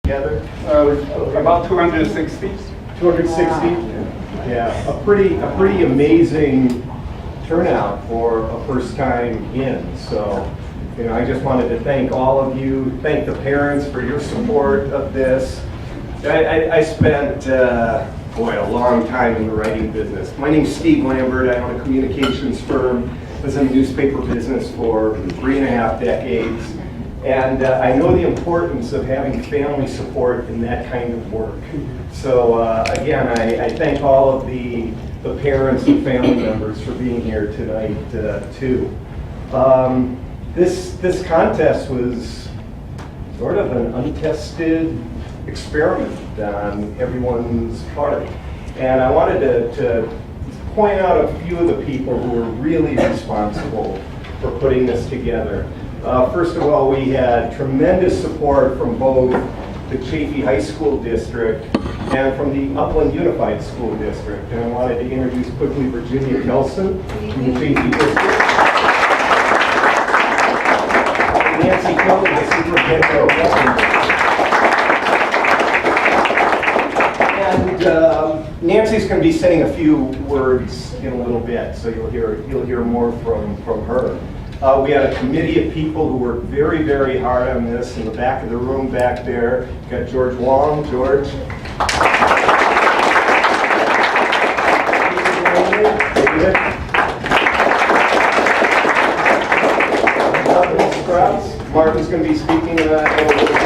together? About 260. 260? Yeah, a pretty amazing turnout for a first time in. So, I just wanted to thank all of you, thank the parents for your support of this. I spent, a long time in the writing business. My name's Steve Lambert. I own a communications firm. I was in the newspaper business for 3.5 decades. And I know the importance of having family support in that kind of work. So again, I thank all of the parents and family members for being here tonight too. This contest was sort of an untested experiment on everyone's part. And I wanted to point out a few of the people who were really responsible for putting this together. First of all, we had tremendous support from both the Chaffee High School District and from the Upland Unified School District. And I wanted to introduce quickly Virginia Kelson from the Chaffee District. Nancy Kelly, the superintendent of Lambert. And Nancy's going to be saying a few words in a little bit, so you'll hear more from her. We had a committee of people who worked very, very hard on this. In the back of the room back there, you've got George Wong. George. Martin's going to be speaking in a little bit.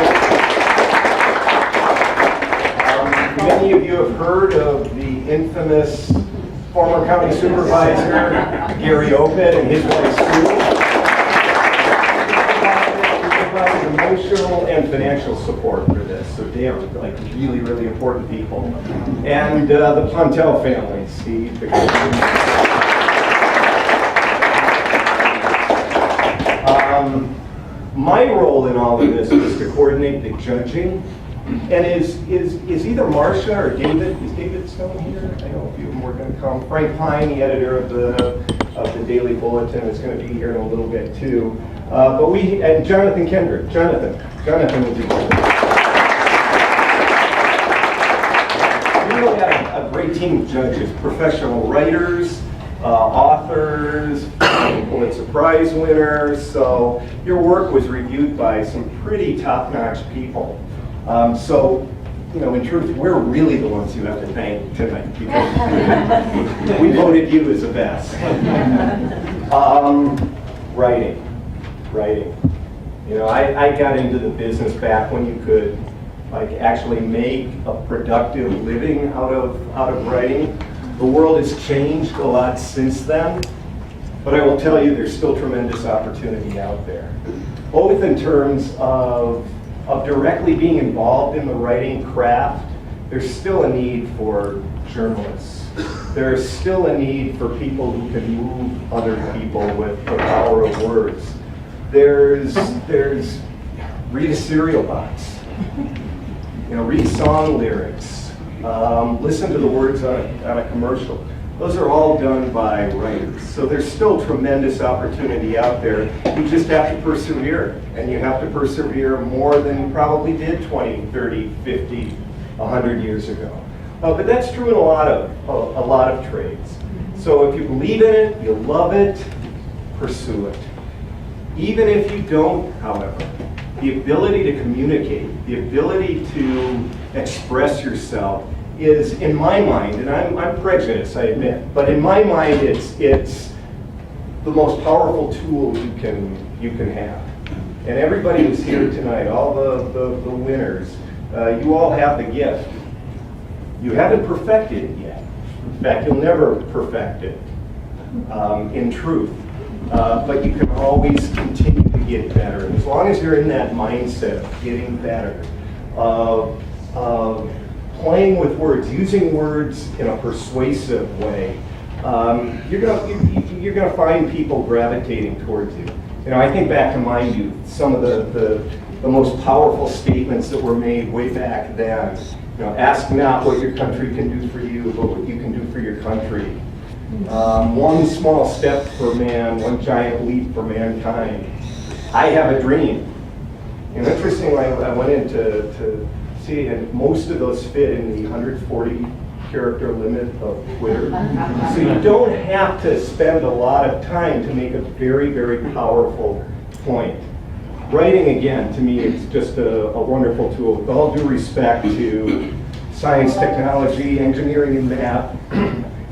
Many of you have heard of the infamous former county supervisor, Gary Oped, and his wife, Sue. Emotional and financial support for this. So they are like really, really important people. And the Pontel family, Steve. My role in all of this was to coordinate the judging. And is either Marcia or David, is David still here? I know a few of them were going to come. Frank Pine, the editor of the Daily Bulletin, is going to be here in a little bit too. And Jonathan Kendrick. Jonathan will be here. We really had a great team of judges, professional writers, authors, Pulitzer Prize winners. So your work was reviewed by some pretty top-notch people. In truth, we're really the ones you have to thank tonight because we voted you as the best. Writing. I got into the business back when you could actually make a productive living out of writing. The world has changed a lot since then, but I will tell you there's still tremendous opportunity out there, both in terms of directly being involved in the writing craft. There's still a need for journalists. There's still a need for people who can move other people with the power of words. There's read a cereal box, read song lyrics, listen to the words on a commercial. Those are all done by writers. So there's still tremendous opportunity out there. You just have to persevere, and you have to persevere more than you probably did 20, 30, 50, 100 years ago. But that's true in a lot of trades. So if you believe in it, you love it, pursue it. Even if you don't, however, the ability to communicate, the ability to express yourself is, in my mind, and I'm prejudiced, I admit, but in my mind, it's the most powerful tool you can have. And everybody who's here tonight, all the winners, you all have the gift. You haven't perfected it yet. In fact, you'll never perfect it in truth. But you can always continue to get better. And as long as you're in that mindset of getting better, of playing with words, using words in a persuasive way, you're gonna find people gravitating towards you. I think back to my youth, some of the most powerful statements that were made way back then. Ask not what your country can do for you, but what you can do for your country. One small step for man, one giant leap for mankind. I have a dream. Interestingly, I went into See, and most of those fit in the 140 character limit of Twitter. So you don't have to spend a lot of time to make a very, very powerful point. Writing, again, to me, it's just a wonderful tool. With all due respect to science, technology, engineering, and math,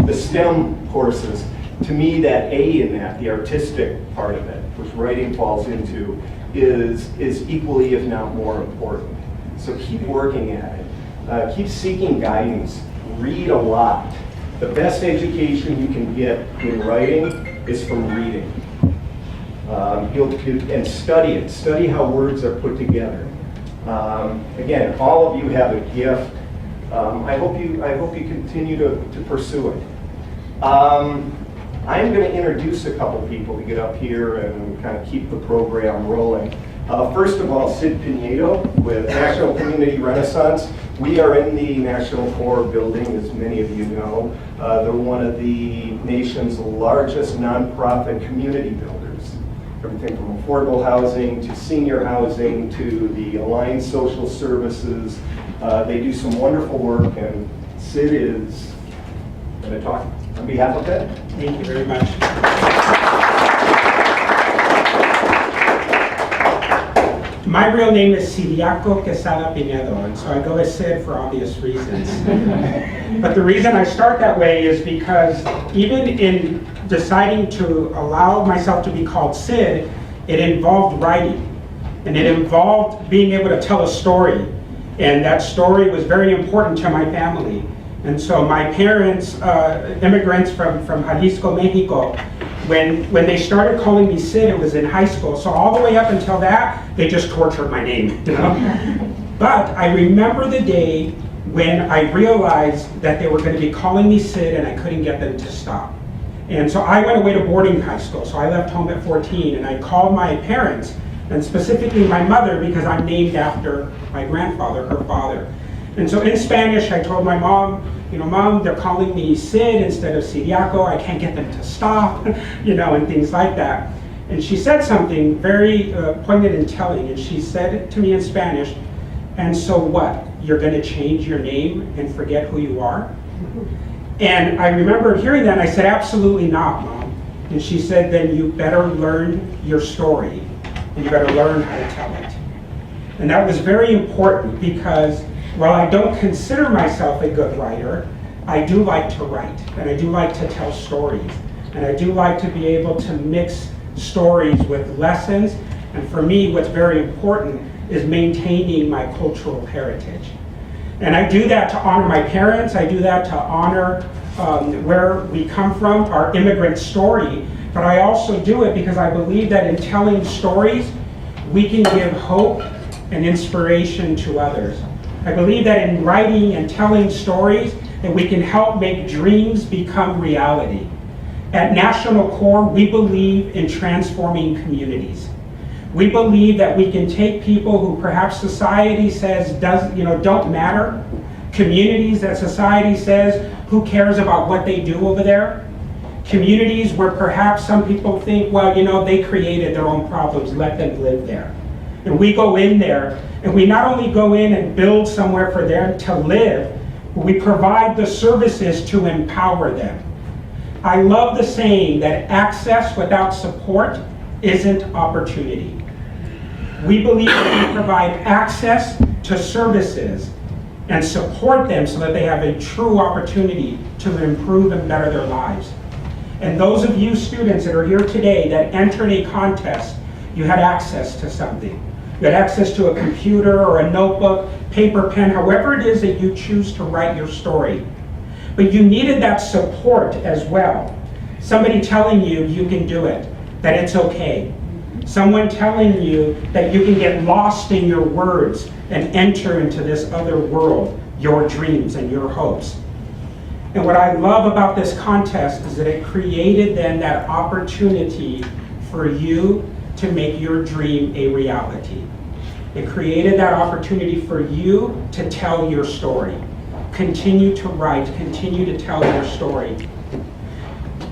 the STEM courses, to me, that A in that, the artistic part of it, which writing falls into, is equally, if not more important. So keep working at it. Keep seeking guidance. Read a lot. The best education you can get in writing is from reading. And study it. Study how words are put together. Again, all of you have a gift. I hope you continue to pursue it. I'm going to introduce a couple people to get up here and kind of keep the program rolling. First of all, Sid Pinedo with National Community Renaissance. We are in the National Core building, as many of you know. They're one of the nation's largest nonprofit community builders. Everything from affordable housing to senior housing to the aligned social services. They do some wonderful work, and Sid is going to talk on behalf of it. Thank you very much. My real name is Ciriaco Quesada Pinedo, and so I go as Sid for obvious reasons. But the reason I start that way is because even in deciding to allow myself to be called Sid, it involved writing, and it involved being able to tell a story, and that story was very important to my family. And so my parents, immigrants from Jalisco, Mexico, when they started calling me Sid, it was in high school. So all the way up until that, they just tortured my name, you know? But I remember the day when I realized that they were going to be calling me Sid and I couldn't get them to stop. And so I went away to boarding high school. So I left home at 14 and I called my parents, and specifically my mother, because I'm named after my grandfather, her father. And so in Spanish, I told my mom, you know, Mom, they're calling me Sid instead of Ciriaco. I can't get them to stop, you know, and things like that. And she said something very poignant and telling. And she said to me in Spanish, and so what? You're going to change your name and forget who you are? And I remember hearing that, and I said, absolutely not, Mom. And she said, then you better learn your story, and you better learn how to tell it. And that was very important because while I don't consider myself a good writer, I do like to write, and I do like to tell stories, and I do like to be able to mix stories with lessons, and for me, what's very important is maintaining my cultural heritage. And I do that to honor my parents, I do that to honor where we come from, our immigrant story, but I also do it because I believe that in telling stories, we can give hope and inspiration to others. I believe that in writing and telling stories, that we can help make dreams become reality. At National Core, we believe in transforming communities. We believe that we can take people who perhaps society says don't matter, communities that society says, who cares about what they do over there? Communities where perhaps some people think, well, you know, they created their own problems, let them live there. And we go in there, and we not only go in and build somewhere for them to live, but we provide the services to empower them. I love the saying that access without support isn't opportunity. We believe that we provide access to services and support them so that they have a true opportunity to improve and better their lives. And those of you students that are here today that entered a contest, you had access to something. You had access to a computer or a notebook, paper, pen, however it is that you choose to write your story. But you needed that support as well. Somebody telling you you can do it, that it's okay. Someone telling you that you can get lost in your words and enter into this other world, your dreams and your hopes. And what I love about this contest is that it created then that opportunity for you to make your dream a reality. It created that opportunity for you to tell your story. Continue to write, continue to tell your story.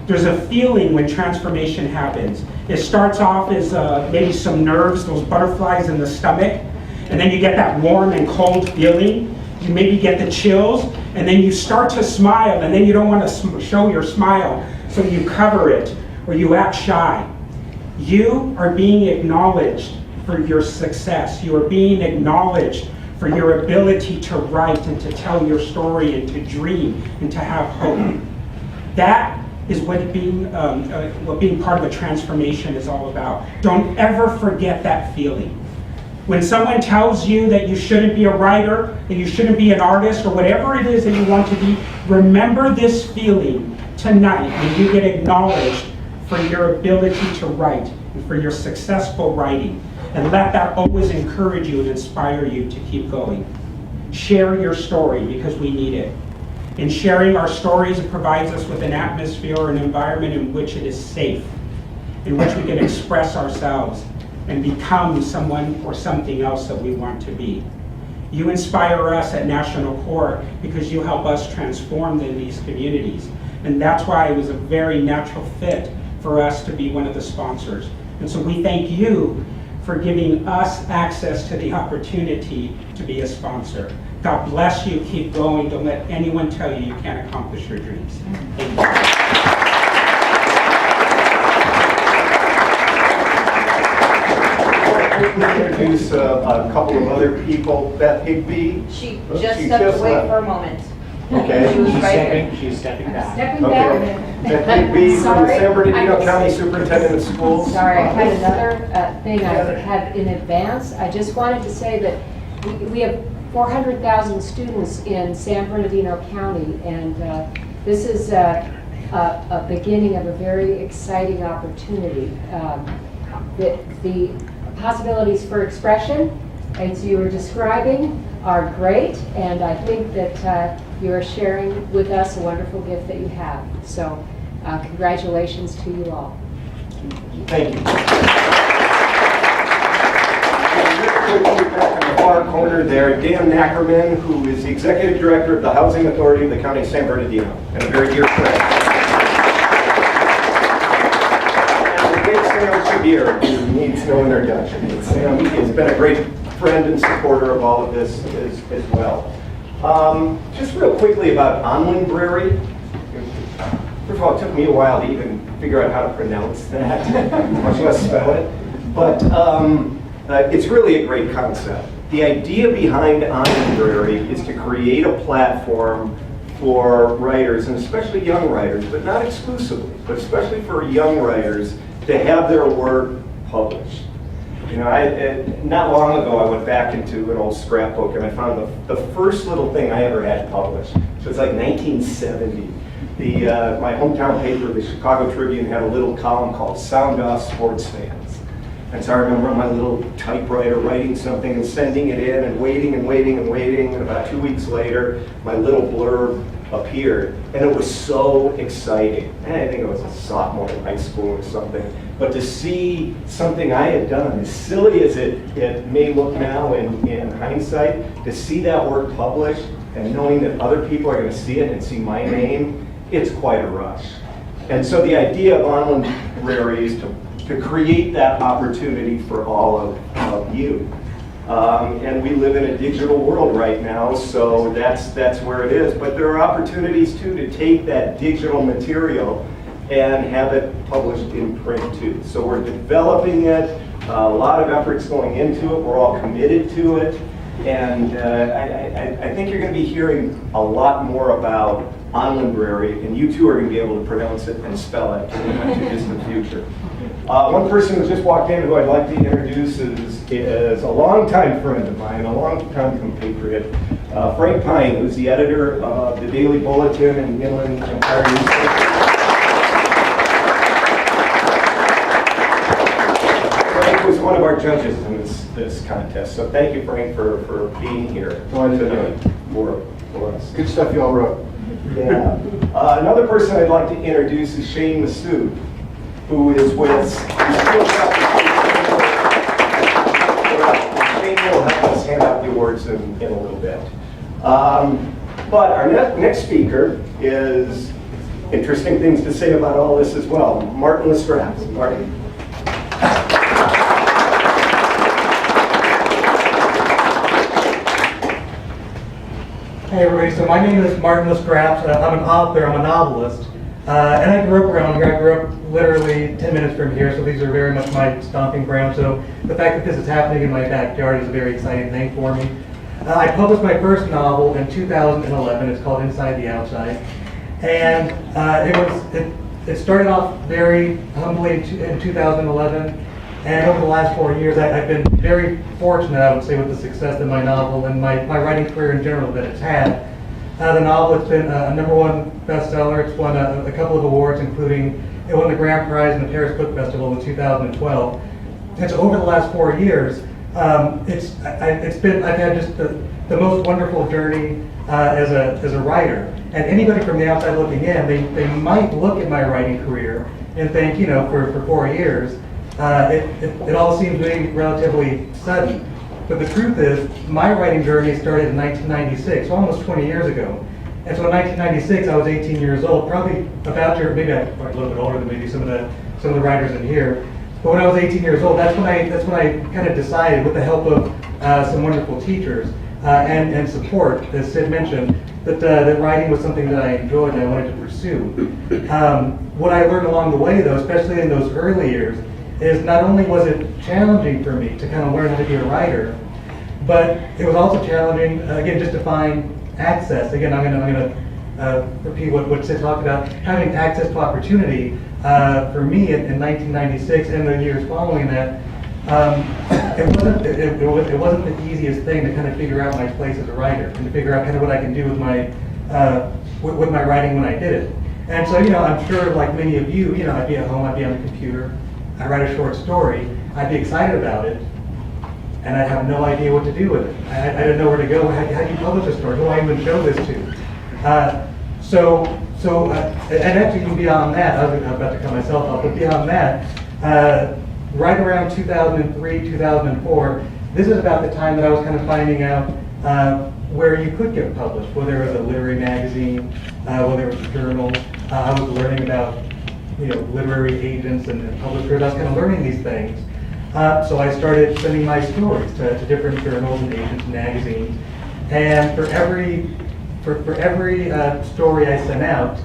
There's a feeling when transformation happens. It starts off as maybe some nerves, those butterflies in the stomach, and then you get that warm and cold feeling. You maybe get the chills, and then you start to smile, and then you don't want to show your smile, so you cover it, or you act shy. You are being acknowledged for your success. You are being acknowledged for your ability to write and to tell your story and to dream and to have hope. That is what being part of a transformation is all about. Don't ever forget that feeling. When someone tells you that you shouldn't be a writer, that you shouldn't be an artist, or whatever it is that you want to be, remember this feeling tonight when you get acknowledged for your ability to write and for your successful writing. And let that always encourage you and inspire you to keep going. Share your story because we need it. In sharing our stories, it provides us with an atmosphere or an environment in which it is safe, in which we can express ourselves and become someone or something else that we want to be. You inspire us at National Court because you help us transform in these communities. And that's why it was a very natural fit for us to be one of the sponsors. And so we thank you for giving us access to the opportunity to be a sponsor. God bless you, keep going, don't let anyone tell you you can't accomplish your dreams. Thank you. Introduce a couple of other people. Beth Higby. She just stepped away left. for a moment. Okay. She was right here. She's stepping back. Stepping Okay. back. Beth Higby from the Sorry, San Bernardino I- County Superintendent of Schools. Sorry, I had another thing I had in advance. I just wanted to say that we have 400,000 students in San Bernardino County, and this is a beginning of a very exciting opportunity. The possibilities for expression, as you were describing, are great, and I think that you are sharing with us a wonderful gift that you have. So congratulations to you all. Thank you. Back in the far corner there, Dan Ackerman, who is the Executive Director of the Housing Authority of the County of San Bernardino, and a very dear friend. And the big Sam Shadir, who needs no introduction. Sam has been a great friend and supporter of all of this as well. Just real quickly about Onlinbrary. First of all, it took me a while to even figure out how to pronounce that, much less spell it. But it's really a great concept. The idea behind Onlinbrary is to create a platform for writers, and especially young writers, but not exclusively, but especially for young writers, to have their work published. You know, not long ago, I went back into an old scrapbook and I found the first little thing I ever had published. So it's like 1970. My hometown paper, the Chicago Tribune, had a little column called Sound Off Sports Fans. And so I remember on my little typewriter writing something and sending it in and waiting and waiting and waiting. And about 2 weeks later, my little blurb appeared. And it was so exciting. And I think I was a sophomore in high school or something. But to see something I had done, as silly as it may look now in hindsight, to see that work published and knowing that other people are going to see it and see my name, it's quite a rush. And so the idea of Onlinbrary is to create that opportunity for all of you. And we live in a digital world right now, so that's where it is. But there are opportunities too to take that digital material and have it published in print too. So we're developing it, a lot of efforts going into it, we're all committed to it, and I think you're going to be hearing a lot more about Onlinbrary, and you too are going to be able to pronounce it and spell it in the not too distant future. One person who just walked in who I'd like to introduce is a longtime friend of mine, a longtime compatriot, Frank Pine, who's the editor of the Daily Bulletin and Inland Empire newspaper. Frank was one of our judges in this contest, so thank you, Frank, for being here tonight for us. Good stuff you all wrote. Yeah. Another person I'd like to introduce is Shane Massoud, who is with Shane will help us hand out the awards in a little bit. But our next speaker is interesting things to say about all this as well. Martin Lestrade. Martin. Hey everybody, so my name is Martin Scraps. I'm an author, I'm a novelist. And I grew up around here. I grew up literally 10 minutes from here, so these are very much my stomping ground. So the fact that this is happening in my backyard is a very exciting thing for me. I published my first novel in 2011. It's called Inside the Outside. And it started off very humbly in 2011. And over the last 4 years, I've been very fortunate, I would say, with the success that my novel and my writing career in general that it's had. The novel, it's been a #1 bestseller. It's won a couple of awards, including it won the Grand Prize in the Paris Book Festival in 2012. And so over the last 4 years, I've had just the most wonderful journey as a writer. And anybody from the outside looking in, they might look at my writing career and think, for 4 years, it all seems really relatively sudden. But the truth is, my writing journey started in 1996, almost 20 years ago. And so in 1996, I was 18 years old, probably maybe I'm a little bit older than maybe some of the writers in here. But when I was 18 years old, that's when I kind of decided, with the help of some wonderful teachers and support, as Sid mentioned, that writing was something that I enjoyed and I wanted to pursue. What I learned along the way, though, especially in those early years, is not only was it challenging for me to kind of learn how to be a writer, but it was also challenging, again, just to find access. Again, I'm going to repeat what Sid talked about, having access to opportunity. For me in 1996 and the years following that, it wasn't the easiest thing to kind of figure out my place as a writer and to figure out kind of what I can do with my writing when I did it. And so, I'm sure like many of you, I'd be at home, I'd be on the computer, I write a short story, I'd be excited about it, and I'd have no idea what to do with it. I didn't know where to go. How do you publish a story? Who do I even show this to? And actually even beyond that, I was about to cut myself off, but beyond that, right around 2003, 2004, this is about the time that I was kind of finding out where you could get published, whether it was a literary magazine, whether it was a journal. I was learning about literary agents and publishers. I was kind of learning these things. So I started sending my stories to different journals and agents and magazines. And for every story I sent out,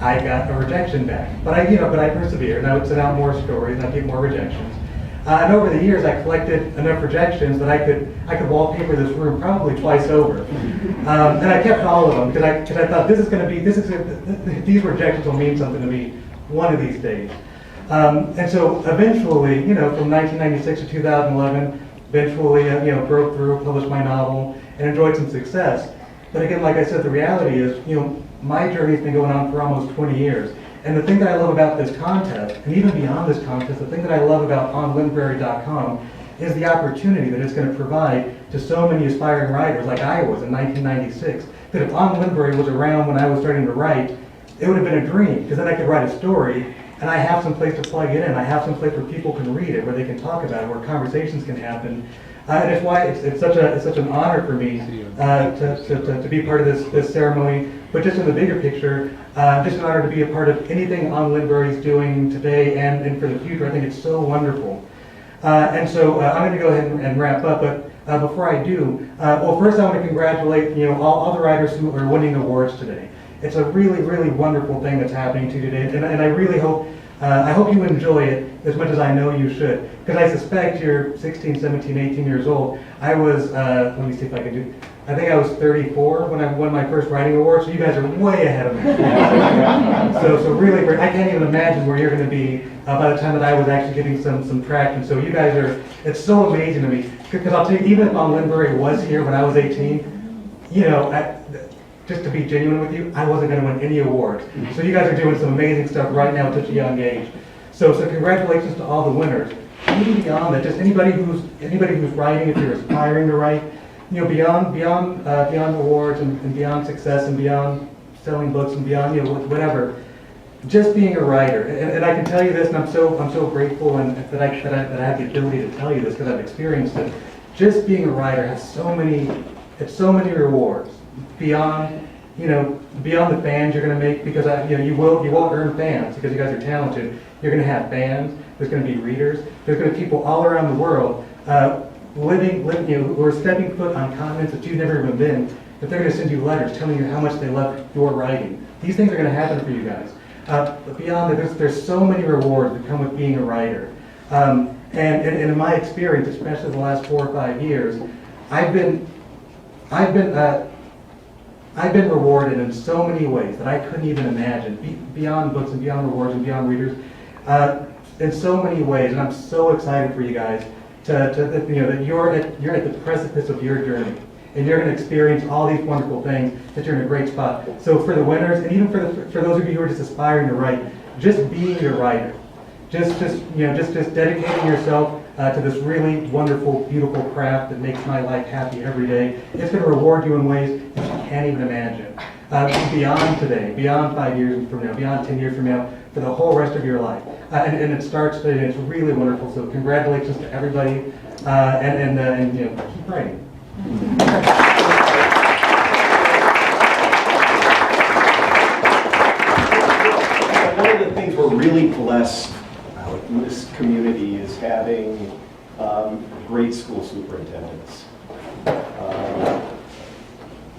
I got a rejection back. But I persevered, and I would send out more stories, and I'd get more rejections. And over the years, I collected enough rejections that I could wallpaper this room probably twice over. And I kept all of them because I thought these rejections will mean something to me one of these days. And so eventually, from 1996 to 2011, broke through, published my novel, and enjoyed some success. But again, like I said, the reality is, my journey's been going on for almost 20 years. And the thing that I love about this contest, and even beyond this contest, the thing that I love about Onlinbrary.com is the opportunity that it's going to provide to so many aspiring writers like I was in 1996. That if Onlinbrary was around when I was starting to write, it would have been a dream, because then I could write a story, and I have some place to plug it in. I have some place where people can read it, where they can talk about it, where conversations can happen. And it's why it's such an honor for me to be part of this ceremony. But just in the bigger picture, just an honor to be a part of anything Onlinbrary is doing today and for the future. I think it's so wonderful. And so I'm going to go ahead and wrap up. But before I do, first I want to congratulate all the writers who are winning awards today. It's a really, really wonderful thing that's happening to you today, and I really hope you enjoy it as much as I know you should, because I suspect you're 16, 17, 18 years old. I was, let me see if I can do, I think I was 34 when I won my first writing award, so you guys are way ahead of me. So really great. I can't even imagine where you're going to be by the time that I was actually getting some traction. So you guys it's so amazing to me, because I'll tell you, even if Lambert was here when I was 18, just to be genuine with you, I wasn't going to win any awards. So you guys are doing some amazing stuff right now at such a young age. So congratulations to all the winners. Even beyond that, just anybody who's writing, if you're aspiring to write, beyond awards and beyond success and beyond selling books and beyond whatever, just being a writer. And I can tell you this, and I'm so grateful and that I have the ability to tell you this because I've experienced it. Just being a writer has so many rewards. Beyond the fans you're going to make, because you will earn fans because you guys are talented. You're going to have fans. There's going to be readers. There's going to be people all around the world who are stepping foot on continents that you've never even been, that they're going to send you letters telling you how much they love your writing. These things are going to happen for you guys. But beyond that, there's so many rewards that come with being a writer. And in my experience, especially the last 4 or 5 years, I've been rewarded in so many ways that I couldn't even imagine, beyond books and beyond rewards and beyond readers, in so many ways. And I'm so excited for you guys that you're at the precipice of your journey, and you're going to experience all these wonderful things. That you're in a great spot. So for the winners, and even for those of you who are just aspiring to write, just being a writer, just dedicating yourself to this really wonderful, beautiful craft that makes my life happy every day. It's going to reward you in ways that you can't even imagine. Beyond today, beyond 5 years from now, beyond 10 years from now, for the whole rest of your life. And it starts today, and it's really wonderful. So congratulations to everybody, and keep writing. One of the things we're really blessed in this community is having great school superintendents.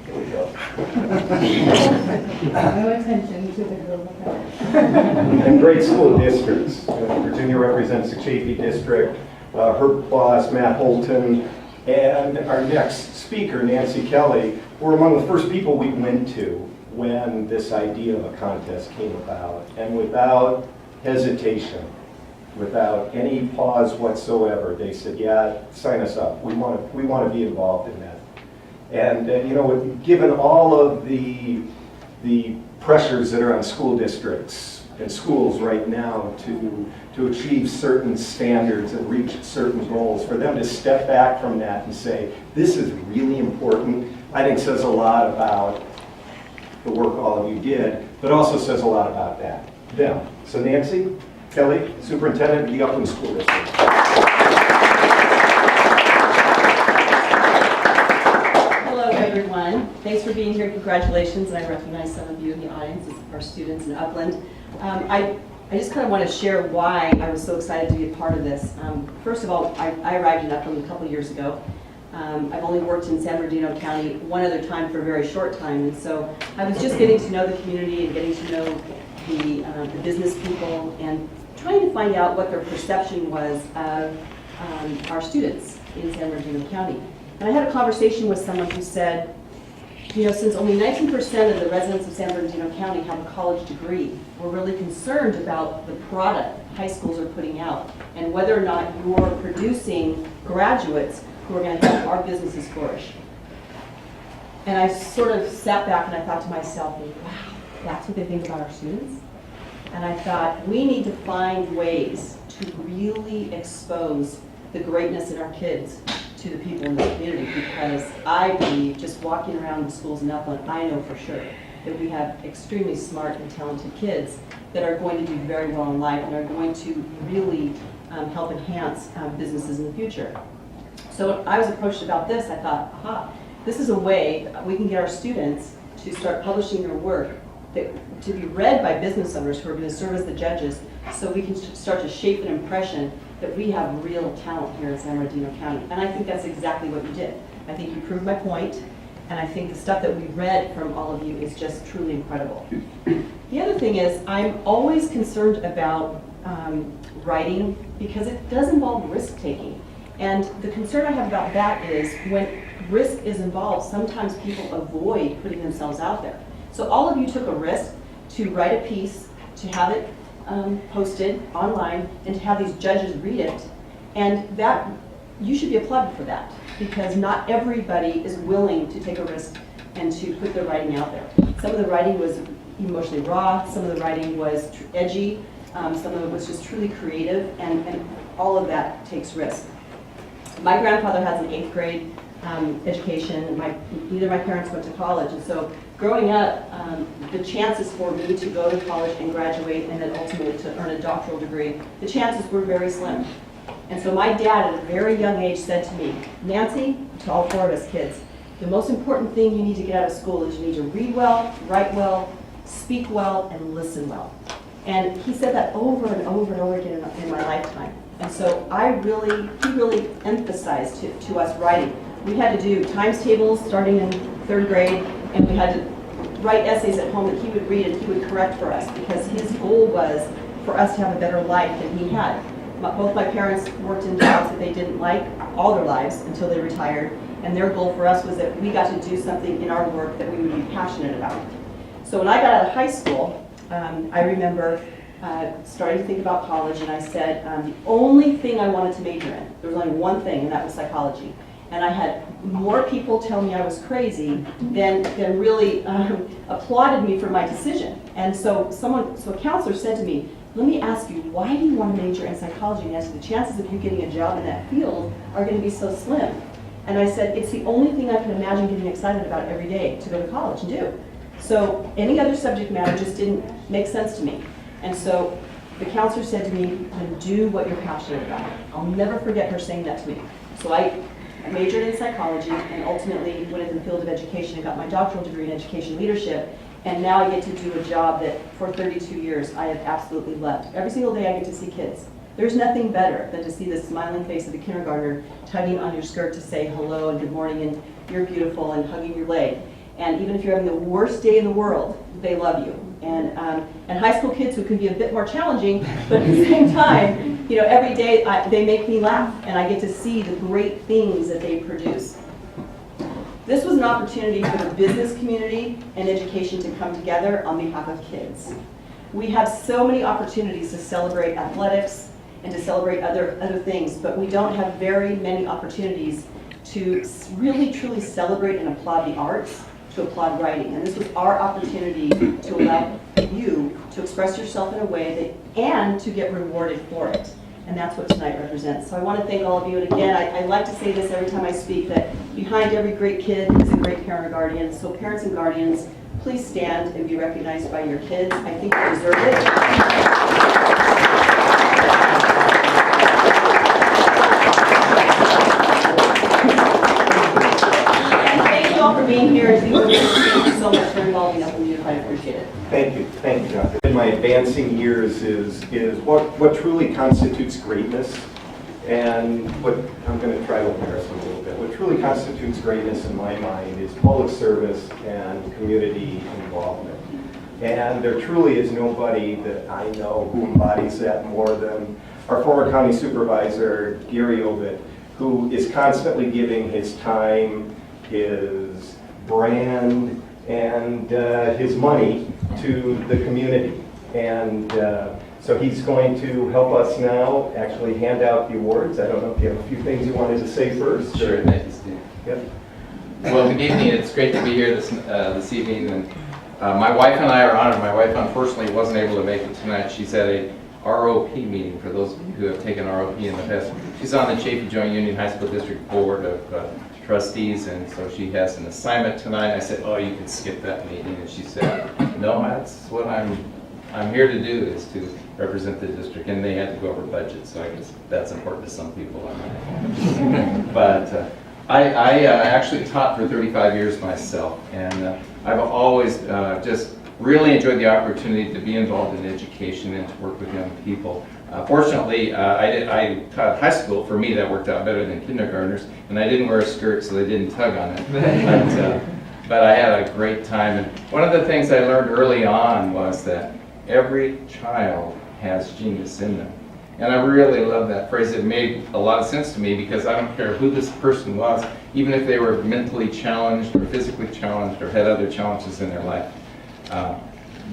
Here we go. No attention to the girl. And great school districts. Virginia represents the Chaffee District, her boss, Matt Holton, and our next speaker, Nancy Kelly, were among the first people we went to when this idea of a contest came about. And without hesitation, without any pause whatsoever, they said, yeah, sign us up. We want to be involved in that. And given all of the pressures that are on school districts and schools right now to achieve certain standards and reach certain goals, for them to step back from that and say, this is really important, I think says a lot about the work all of you did, but also says a lot about them. So Nancy Kelly, Superintendent of the Upland School District. Hello, everyone. Thanks for being here. Congratulations. And I recognize some of you in the audience as our students in Upland. I just kind of want to share why I was so excited to be a part of this. First of all, I arrived in Upland a couple years ago. I've only worked in San Bernardino County one other time for a very short time, and so I was just getting to know the community and getting to know the business people and trying to find out what their perception was of our students in San Bernardino County. And I had a conversation with someone who said, since only 19% of the residents of San Bernardino County have a college degree, we're really concerned about the product high schools are putting out and whether or not you're producing graduates who are going to help our businesses flourish. And I sort of sat back and I thought to myself, wow, that's what they think about our students? And I thought, we need to find ways to really expose the greatness in our kids to the people in the community, because I believe, just walking around the schools in Upland, I know for sure that we have extremely smart and talented kids that are going to do very well in life and are going to really help enhance businesses in the future. So when I was approached about this, I thought, aha, this is a way we can get our students to start publishing their work to be read by business owners who are going to serve as the judges, so we can start to shape an impression that we have real talent here in San Bernardino County. And I think that's exactly what you did. I think you proved my point, and I think the stuff that we read from all of you is just truly incredible. The other thing is, I'm always concerned about writing because it does involve risk-taking. And the concern I have about that is when risk is involved, sometimes people avoid putting themselves out there. So all of you took a risk to write a piece, to have it posted online, and to have these judges read it. And that, you should be applauded for that, because not everybody is willing to take a risk and to put their writing out there. Some of the writing was emotionally raw, some of the writing was edgy, some of it was just truly creative, and all of that takes risk. My grandfather has an 8th grade education. Neither of my parents went to college, and so growing up, the chances for me to go to college and graduate and then ultimately to earn a doctoral degree, the chances were very slim. And so my dad at a very young age said to me, Nancy, to all 4 of us kids, the most important thing you need to get out of school is you need to read well, write well, speak well, and listen well. And he said that over and over and over again in my lifetime. And so he really emphasized to us writing. we had to do times tables starting in 3rd grade, and we had to write essays at home that he would read and he would correct for us, because his goal was for us to have a better life than he had. Both my parents worked in jobs that they didn't like all their lives until they retired, and their goal for us was that we got to do something in our work that we would be passionate about. So when I got out of high school, I remember starting to think about college, and I said the only thing I wanted to major in, there was only one thing, and that was psychology. And I had more people tell me I was crazy than really applauded me for my decision. And so a counselor said to me, let me ask you, why do you want to major in psychology? And I said, the chances of you getting a job in that field are going to be so slim. And I said, it's the only thing I can imagine getting excited about every day to go to college and do. So any other subject matter just didn't make sense to me. And so the counselor said to me, then do what you're passionate about. I'll never forget her saying that to me. So I majored in psychology and ultimately went into the field of education and got my doctoral degree in education leadership. And now I get to do a job that for 32 years I have absolutely loved. Every single day I get to see kids. There's nothing better than to see the smiling face of a kindergartner tugging on your skirt to say hello and good morning and you're beautiful and hugging your leg. And even if you're having the worst day in the world, they love you. And high school kids who can be a bit more challenging, but at the same time, you know, every day they make me laugh and I get to see the great things that they produce. This was an opportunity for the business community and education to come together on behalf of kids. We have so many opportunities to celebrate athletics and to celebrate other things, but we don't have very many opportunities to really truly celebrate and applaud the arts, to applaud writing. And this was our opportunity to allow you to express yourself in a way that, and to get rewarded for it. And that's what tonight represents. So I want to thank all of you. And again, I like to say this every time I speak, that behind every great kid is a great parent or guardian. So parents and guardians, please stand and be recognized by your kids. I think they deserve it. And thank you all for being here. And thank you so much for involving us in the I appreciate it. Thank you, Doctor. In my advancing years is what truly constitutes greatness, and what I'm going to try to embarrass a little bit. What truly constitutes greatness in my mind is public service and community involvement. And there truly is nobody that I know who embodies that more than our former county supervisor, Gary Ovitt, who is constantly giving his time, his brand, and his money to the community. And so he's going to help us now actually hand out the awards. I don't know if you have a few things you wanted to say first. Sure, thank you, Steve. Yep. Well, good evening. It's great to be here this evening. And my wife and I are honored. My wife unfortunately wasn't able to make it tonight. She's at a ROP meeting, for those of you who have taken ROP in the past. She's on the Chaffee Joint Union High School District Board of Trustees, and so she has an assignment tonight. I said, oh, you can skip that meeting. And she said, no, that's what I'm here to do, is to represent the district. And they had to go over budget, so I guess that's important to some people. But I actually taught for 35 years myself, and I've always just really enjoyed the opportunity to be involved in education and to work with young people. Fortunately, I taught high school. For me, that worked out better than kindergartners, and I didn't wear a skirt, so they didn't tug on it. But I had a great time. And one of the things I learned early on was that every child has genius in them. And I really love that phrase. It made a lot of sense to me, because I don't care who this person was, even if they were mentally challenged or physically challenged or had other challenges in their life.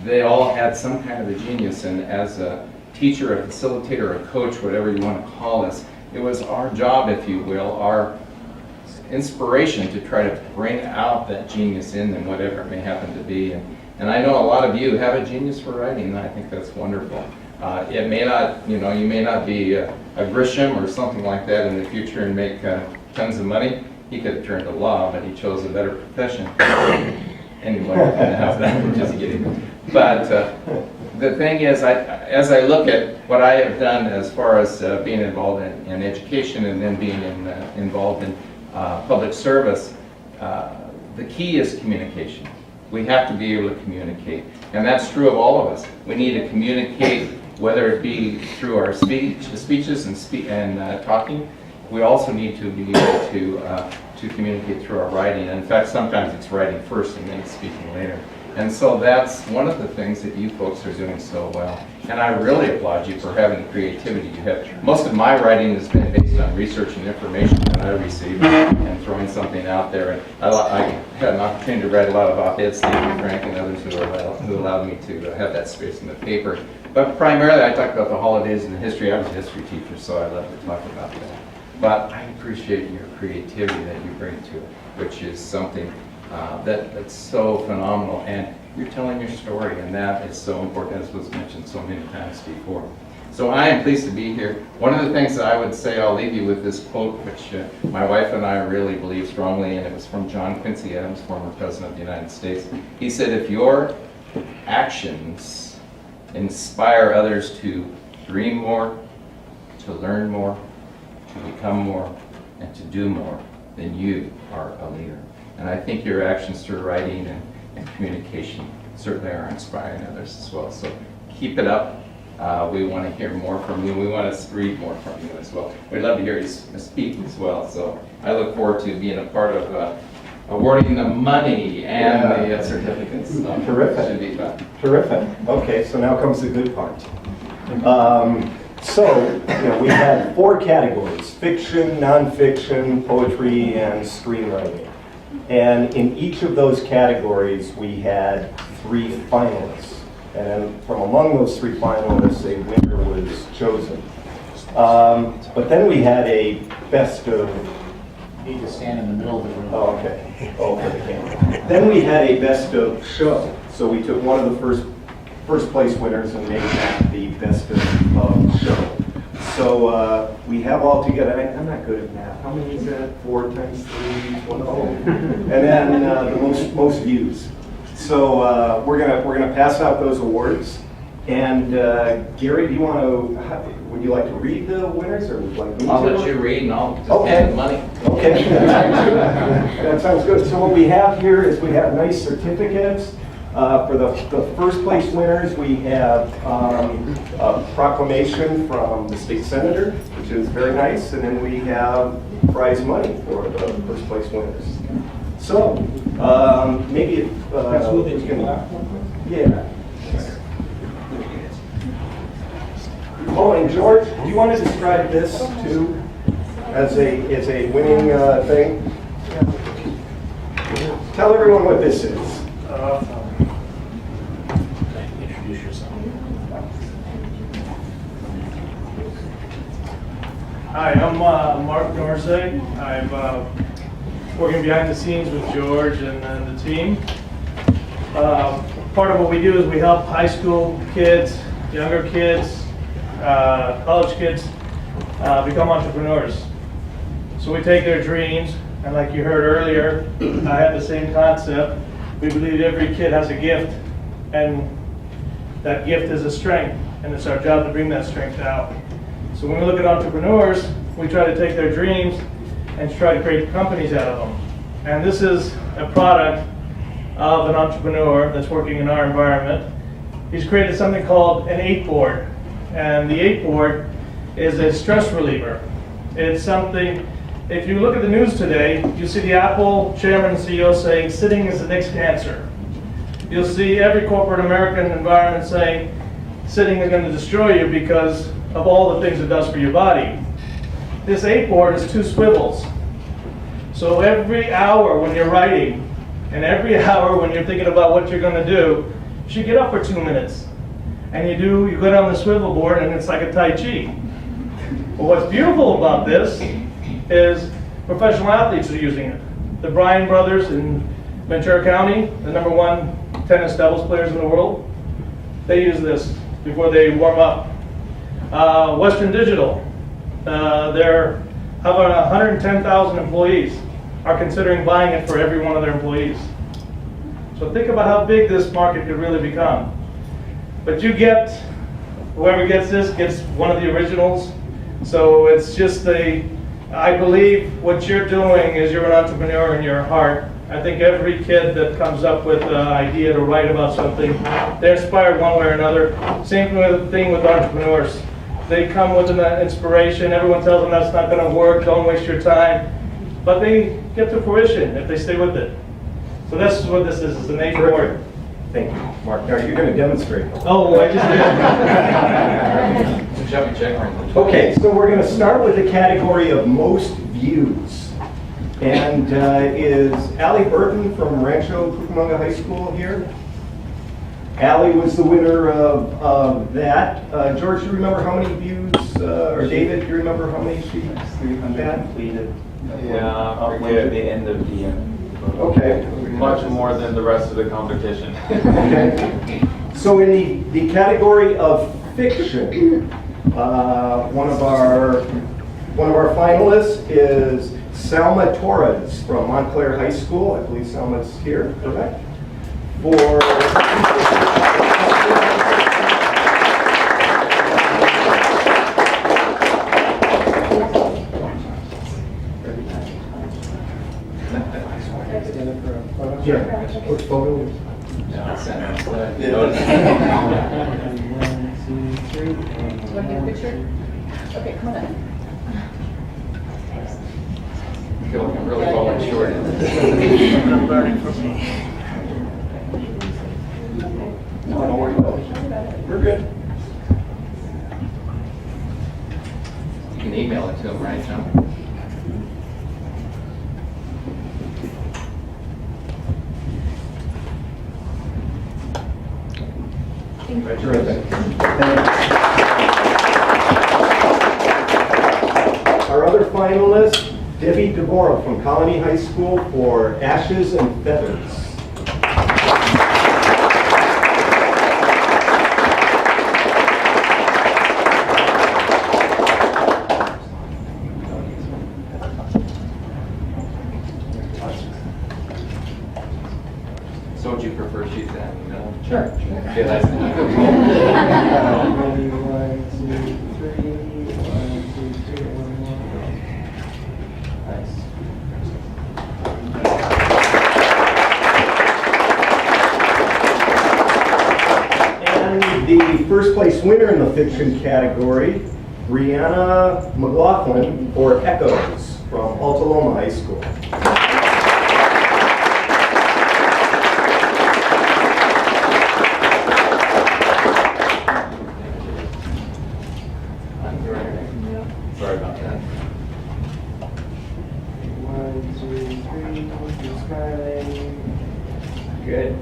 They all had some kind of a genius, and as a teacher, a facilitator, a coach, whatever you want to call us, it was our job, if you will, our inspiration to try to bring out that genius in them, whatever it may happen to be. And I know a lot of you have a genius for writing, and I think that's wonderful. It may not, you may not be a Grisham or something like that in the future and make tons of money. He could have turned to law, but he chose a better profession. Anyway, I'm just kidding. But the thing is, as I look at what I have done as far as being involved in education and then being involved in public service, the key is communication. We have to be able to communicate, and that's true of all of us. We need to communicate, whether it be through our speeches and talking. We also need to be able to to communicate through our writing. And in fact, sometimes it's writing first and then speaking later. And so that's one of the things that you folks are doing so well. And I really applaud you for having the creativity you have. Most of my writing has been based on research and information that I receive and throwing something out there. And I had an opportunity to write a lot of op-eds, thank you, Frank, and others who allowed me to have that space in the paper. But primarily, I talked about the holidays and the history. I was a history teacher, so I love to talk about that. But I appreciate your creativity that you bring to it, which is something that's so phenomenal. And you're telling your story, and that is so important, as was mentioned so many times before. So I am pleased to be here. One of the things that I would say, I'll leave you with this quote, which my wife and I really believe strongly, and it was from John Quincy Adams, former President of the United States. He said, if your actions inspire others to dream more, to learn more, to become more, and to do more, then you are a leader. And I think your actions through writing and communication certainly are inspiring others as well. So keep it up. We want to hear more from you. We want to read more from you as well. We'd love to hear you speak as well. So I look forward to being a part of awarding the money and the certificates. So Terrific. Should be fun. Terrific. Okay, so now comes the good part. So, we had 4 categories: fiction, nonfiction, poetry, and screenwriting. And in each of those categories, we had 3 finalists. And from among those 3 finalists, a winner was chosen. But then we had a best of... You need to stand in the middle of the room. Oh, okay. Oh, for the camera. Then we had a best of show. So we took one of the first place winners and made that the best of show. So we have all together, I'm not good at math. How many is that? 4 times 3 equals 12. And then the most views. So we're gonna pass out those awards. And Gary, do you want to? Would you like to read the winners, or would you like me to? I'll let you read, and I'll just Okay. hand the money. Okay, that sounds good. So what we have here is we have nice certificates. For the first place winners, we have a proclamation from the state senator, which is very nice, and then we have prize money for the first place winners. So maybe if we can, yeah. Oh, and George, do you want to describe this too as a winning thing? Tell everyone what this is. Introduce yourself. Hi, I'm Mark Norsay. I'm working behind the scenes with George and the team. Part of what we do is we help high school kids, younger kids, college kids become entrepreneurs. So we take their dreams, and like you heard earlier, I have the same concept. We believe every kid has a gift, and that gift is a strength, and it's our job to bring that strength out. So when we look at entrepreneurs, we try to take their dreams and try to create companies out of them. And this is a product of an entrepreneur that's working in our environment. He's created something called an 8-board. And the 8-board is a stress reliever. It's something, if you look at the news today, you see the Apple chairman and CEO saying, sitting is the next cancer. You'll see every corporate American environment saying, sitting is going to destroy you because of all the things it does for your body. This 8-board is 2 swivels. So every hour when you're writing, and every hour when you're thinking about what you're going to do, you should get up for 2 minutes. And you go down the swivel board, and it's like a Tai Chi. But what's beautiful about this is professional athletes are using it. The Bryan brothers in Ventura County, the #1 tennis doubles players in the world, they use this before they warm up. Western Digital, they're about 110,000 employees are considering buying it for every one of their employees. So think about how big this market could really become. But whoever gets this gets one of the originals. So it's just I believe what you're doing is you're an entrepreneur in your heart. I think every kid that comes up with an idea to write about something, they're inspired one way or another. Same thing with entrepreneurs. They come with an inspiration. Everyone tells them that's not going to work. Don't waste your time. but they get to fruition if they stay with it. So that's what this is, it's an age award. Thank you, Mark. Now, you're going to demonstrate. Oh, I just did. Jumping check. Okay, so we're going to start with the category of most views. And is Allie Burton from Rancho Cucamonga High School here? Allie was the winner of that. George, do you remember how many views, or David, do you remember how many she had? 300 completed. Yeah, up to the end of the year. Okay. Much more than the rest of the competition. Okay. So in the category of fiction, one of our finalists is Selma Torres from Montclair High School. I believe Selma's here, correct? For yeah, which photo? Want to get a picture? Okay, come on up. You're looking really well and short. No, don't worry about it. We're good. You can email it to him, right, John? Terrific. Our other finalist, Debbie DeBora from Colony High School for Ashes and Feathers. So would you prefer she's at? Sure. Okay, that's And the first place winner in the fiction category, Brianna McLaughlin for Echoes from Alta Loma High School. Sorry about that. 1, 2, 3, smiling. Good.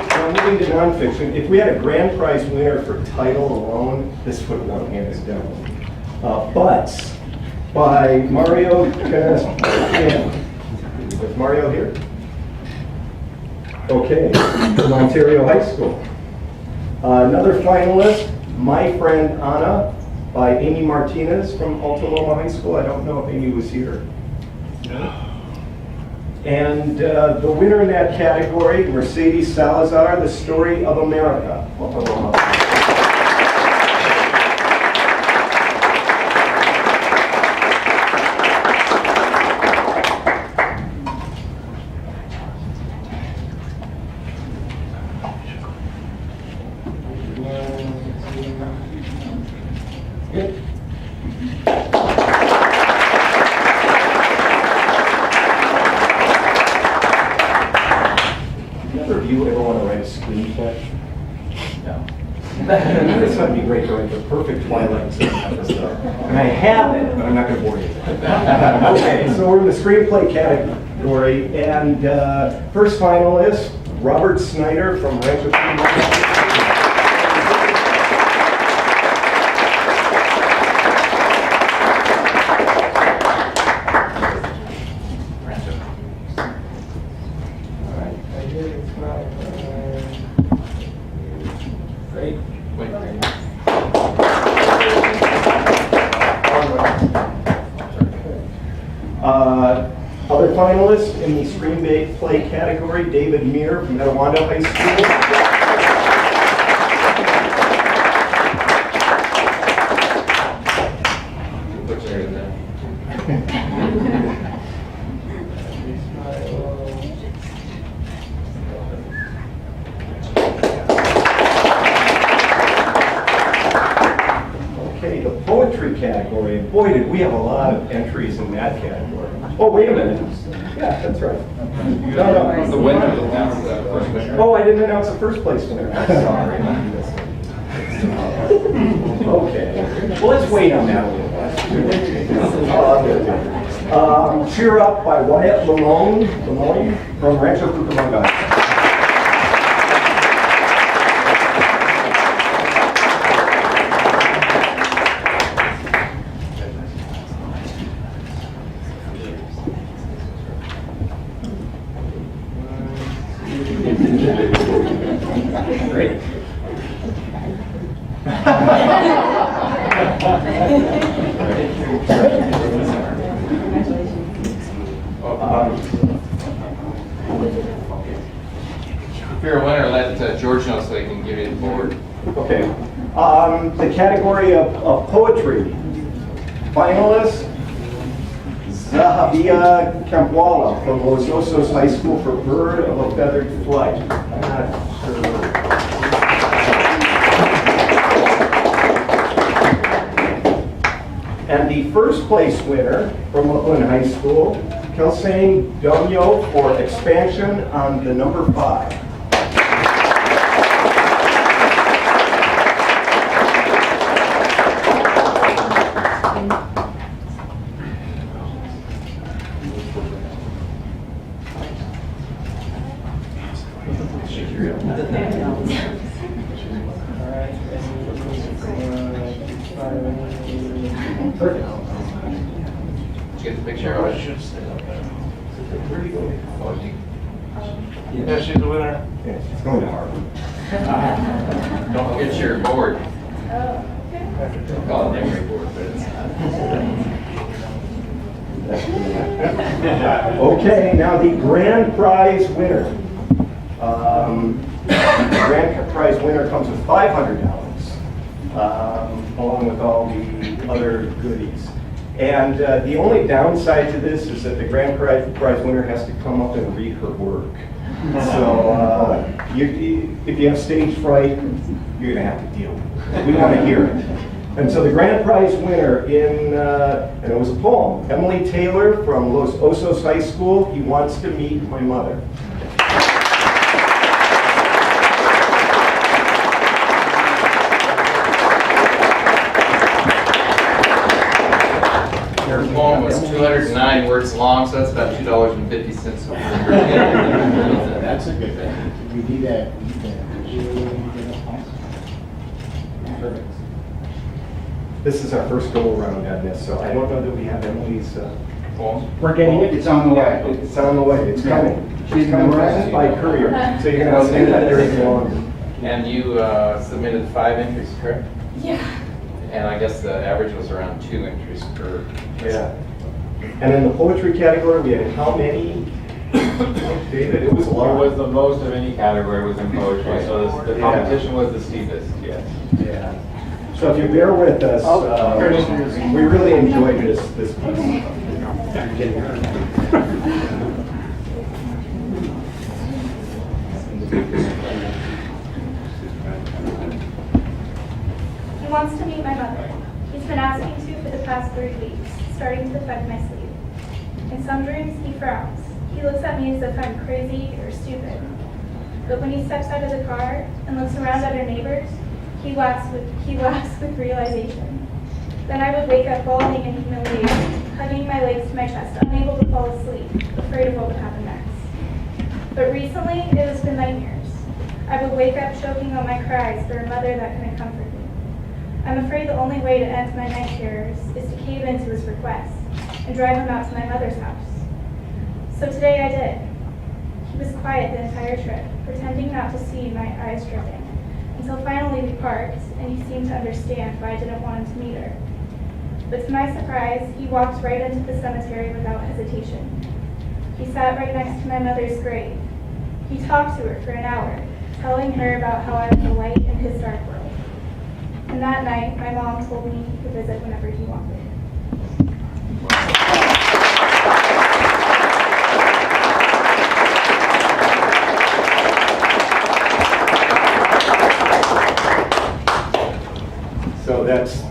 Now moving to nonfiction, if we had a grand prize winner for title alone, this would have won hands down. Butts by Mario Canas. Is Mario here? Okay, from Ontario High School. Another finalist, My Friend Anna, by Amy Martinez from Alta Loma High School. I don't know if Amy was here. And the winner in that category, Mercedes Salazar, The Story of America, Alta Loma. Good. Neither of you ever want to write a screenplay? No. This would be great to write the perfect Twilight Zone episode. And I have it, but I'm not going to bore you. Okay, so we're in the screenplay category, and first finalist, Robert Snyder from Rancho Cucamonga. Great. Other finalists in the screenplay category, David Meir from Etiwanda High School. poetry category, and boy, did we have a lot of entries in that category. Oh, wait a minute. Yeah, that's right. No, The winner announced the first winner. Oh, I didn't announce the first place winner. I'm sorry. Okay. Well, let's wait on that one. Cheer Up by Wyatt Lamone from Rancho Cucamonga. Great. If you're a winner, let George know so he can give you the board. Okay. The category of poetry. Finalist, Zahavia Campuala from Los Osos High School for Bird of a Feathered Flight. I'm not sure. And the first place winner from Upland High School, Kelsane Donyo for Expansion on the number 5. Perfect. Did you get the picture? I should say that. Yeah, she's the winner. Yeah, it's going to Harvard. Don't forget your board. Oh, okay. Call it an memory board, but it's Okay, now the grand prize winner. The grand prize winner comes with $500, along with all the other goodies. And the only downside to this is that the grand prize winner has to come up and read her work. So if you have stage fright, you're going to have to deal with it. We want to hear it. And so the grand prize winner and it was a poem, Emily Taylor from Los Osos High School, He Wants to Meet My Mother. Her poem was 209 words long, so that's about $2.50. That's a good thing. We need that. Perfect. This is our first go around on this, so I don't know that we have Emily's Poem? We're getting it. It's on the way. It's on the way. It's coming. She's It's coming memorized? by courier. So you're going to see that there is longer. And you submitted 5 entries, correct? Yeah. And I guess the average was around 2 entries per. Yeah. And in the poetry category, we had how many? David, it was a It lot. was the most of any category was in poetry, so the competition was the steepest, yes. Yeah. So if you bear with us, we really enjoyed this piece. He wants to meet my mother. He's been asking to for the past 3 weeks, starting to affect my sleep. In some dreams, he frowns. He looks at me as if I'm crazy or stupid. But when he steps out of the car and looks around at our neighbors, he laughs with realization. Then I would wake up bawling in humiliation, hugging my legs to my chest, unable to fall asleep, afraid of what would happen next. But recently, it has been nightmares. I would wake up choking on my cries for a mother that couldn't comfort me. I'm afraid the only way to end my night terrors is to cave into his request and drive him out to my mother's house. So today I did. He was quiet the entire trip, pretending not to see my eyes dripping, until finally we parked and he seemed to understand why I didn't want him to meet her. But to my surprise, he walked right into the cemetery without hesitation. He sat right next to my mother's grave. He talked to her for an hour, telling her about how I was the light in his dark world. And that night, my mom told me he could visit whenever he wanted. So that's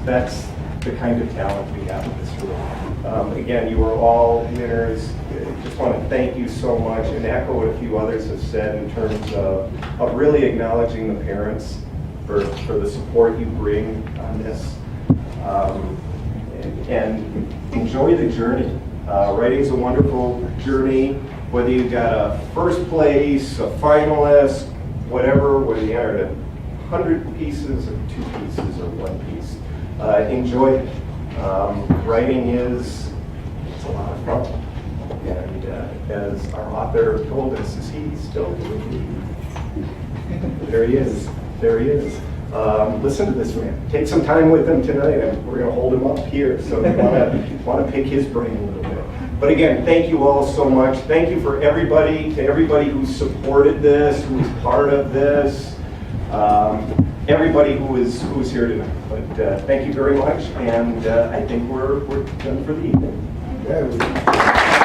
the kind of talent we have in this room. Again, you are all winners. I just want to thank you so much and echo what a few others have said in terms of really acknowledging the parents for the support you bring on this. And enjoy the journey. Writing's a wonderful journey, whether you got a first place, a finalist, whatever, whether you entered 100 pieces or 2 pieces or 1 piece. Enjoy it. Writing it's a lot of fun. And as our author told us, is he still doing it? There he is. There he is. Listen to this man. Take some time with him tonight, and we're going to hold him up here. So you want to pick his brain a little bit. But again, thank you all so much. Thank you to everybody who supported this, who was part of this, everybody who is here tonight. But thank you very much, and I think we're done for the evening. Yeah,